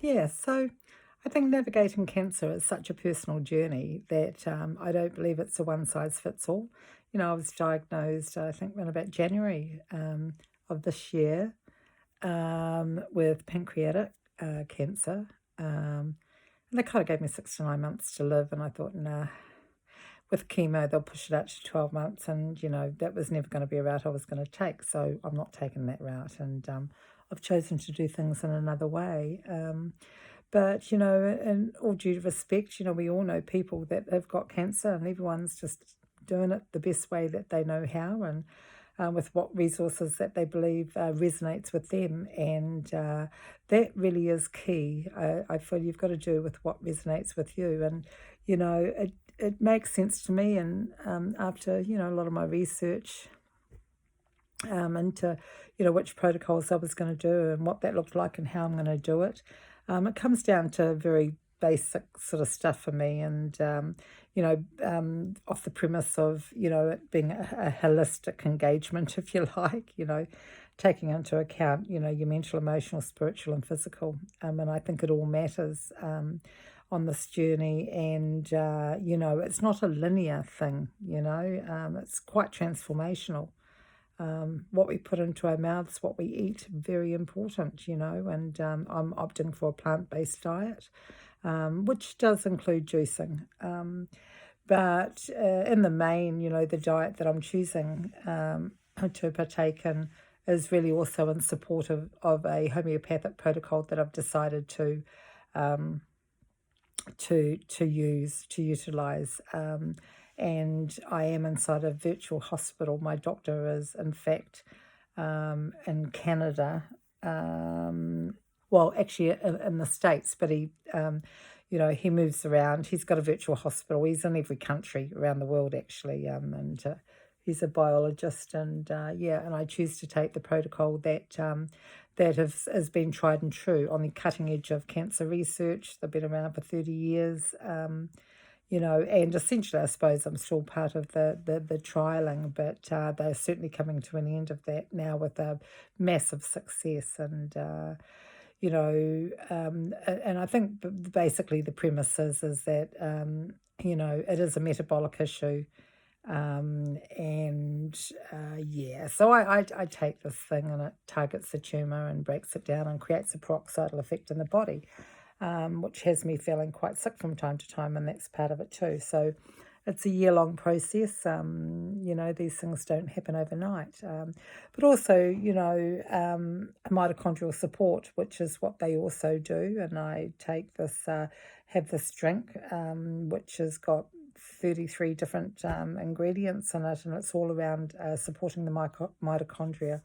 Yeah, so I think navigating cancer is such a personal journey that I don't believe it's a one size fits all. I was diagnosed, I think, around about January of this year with pancreatic cancer. And they kind of gave me 6 to 9 months to live, and I thought, nah, with chemo, they'll push it out to 12 months, and that was never going to be a route I was going to take. So I'm not taking that route, and I've chosen to do things in another way. But, in all due respect, we all know people that have got cancer, and everyone's just doing it the best way that they know how, and with what resources that they believe resonates with them. And that really is key. I feel you've got to do with what resonates with you. And, it makes sense to me. And after, a lot of my research into, which protocols I was going to do and what that looked like and how I'm going to do it. It comes down to very basic sort of stuff for me, and off the premise of it being a holistic engagement, if you like, taking into account your mental, emotional, spiritual, and physical, and I think it all matters. On this journey, and it's not a linear thing. It's quite transformational. What we put into our mouths, what we eat, very important, and I'm opting for a plant-based diet, which does include juicing. But in the main, the diet that I'm choosing to partake in is really also in support of a homeopathic protocol that I've decided um, to utilize. And I am inside a virtual hospital. My doctor is, in fact, in Canada. Well, actually, in the States, but he moves around. He's got a virtual hospital. He's in every country around the world, actually, and he's a biologist. And yeah, and I choose to take the protocol that has been tried and true on the cutting edge of cancer research. They've been around for 30 years. And essentially, I suppose I'm still part of the trialing, but they're certainly coming to an end of that now with a massive success. And, and I think basically the premise is that, it is a metabolic issue. And yeah, so I take this thing, and it targets the tumor and breaks it down and creates a peroxidal effect in the body, which has me feeling quite sick from time to time, and that's part of it too. So it's a year-long process. These things don't happen overnight. But also, mitochondrial support, which is what they also do. And I take this, have this drink, which has got 33 different ingredients in it, and it's all around supporting the mitochondria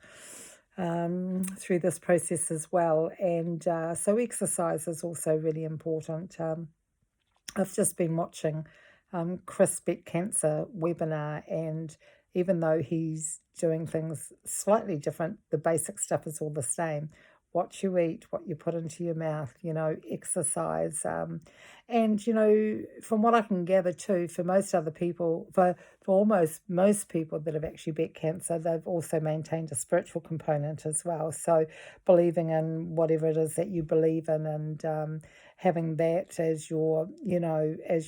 through this process as well. And so exercise is also really important. I've just been watching Chris Beck Cancer webinar, and even though he's doing things slightly different, the basic stuff is all the same. What you eat, what you put into your mouth, exercise. And, from what I can gather too, for most other people, for almost most people that have actually beat cancer, they've also maintained a spiritual component as well. So believing in whatever it is that you believe in, and having that as as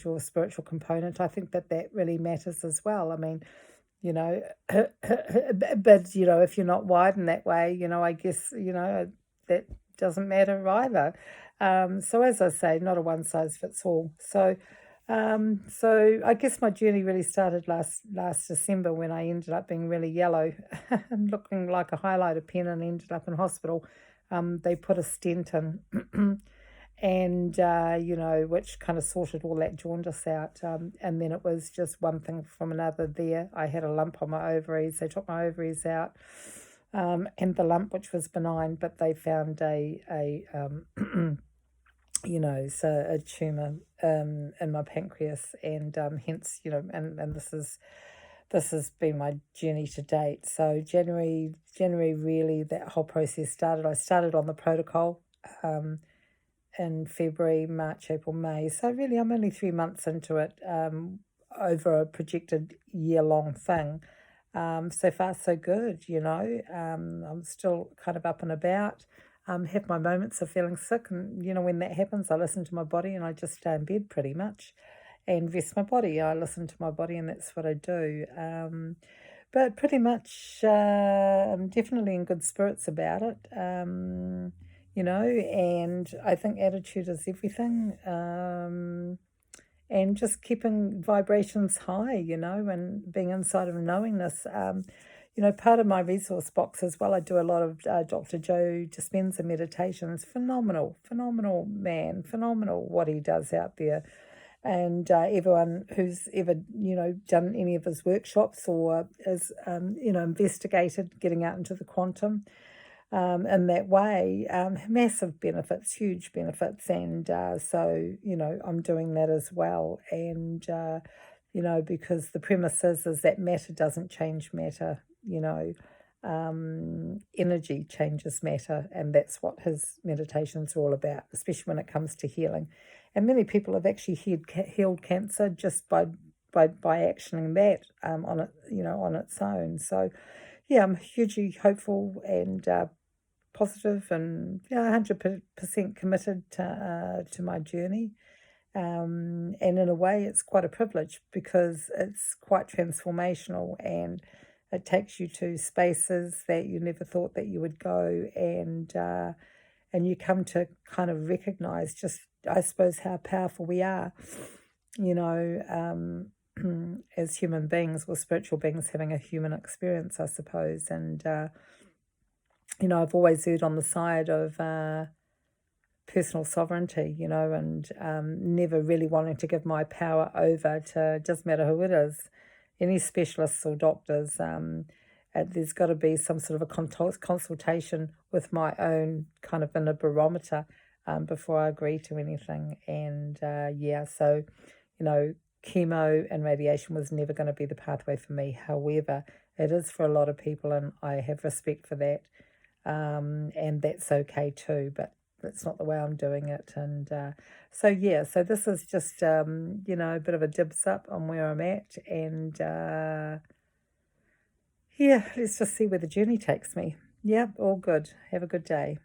your spiritual component, I think that really matters as well. I mean, but if you're not wired in that way, I guess, that doesn't matter either. So as I say, not a one size fits all. So I guess my journey really started last December, when I ended up being really yellow and looking like a highlighter pen, and ended up in hospital. They put a stent in, and which kind of sorted all that jaundice out. And then it was just one thing from another. There, I had a lump on my ovaries. They took my ovaries out, and the lump, which was benign, but they found so a tumor in my pancreas, and hence, and this has been my journey to date. So January really, that whole process started. I started on the protocol in February, March, April, May. So really, I'm only 3 months into it, over a projected year-long thing. So far, so good, I'm still kind of up and about. have my moments of feeling sick. And, when that happens, I listen to my body and I just stay in bed pretty much and rest my body. I listen to my body and that's what I do. But pretty much, I'm definitely in good spirits about it. And I think attitude is everything. And just keeping vibrations high, and being inside of knowingness. Part of my resource box as well, I do a lot of Dr. Joe Dispenza meditations. Phenomenal, phenomenal man, phenomenal what he does out there. And everyone who's ever, done any of his workshops or is, investigated getting out into the quantum in that way, massive benefits, huge benefits. And so, I'm doing that as well. And, because the premise is that matter doesn't change matter, energy changes matter. And that's what his meditations are all about, especially when it comes to healing. And many people have actually healed cancer just by actioning that on it, on its own. So, yeah, I'm hugely hopeful and positive and 100% committed to my journey. And in a way, it's quite a privilege because it's quite transformational and it takes you to spaces that you never thought that you would go, and you come to kind of recognize just, I suppose, how powerful we are, as human beings or spiritual beings having a human experience, I suppose. And, I've always erred on the side of personal sovereignty, and never really wanting to give my power over to, doesn't matter who it is, any specialists or doctors. There's got to be some sort of a consultation with my own kind of inner barometer before I agree to anything. And so, chemo and radiation was never going to be the pathway for me. However, it is for a lot of people, and I have respect for that. And that's okay too, but that's not the way I'm doing it. And so this is just, a bit of a dibs up on where I'm at. And let's just see where the journey takes me. Yeah, all good. Have a good day.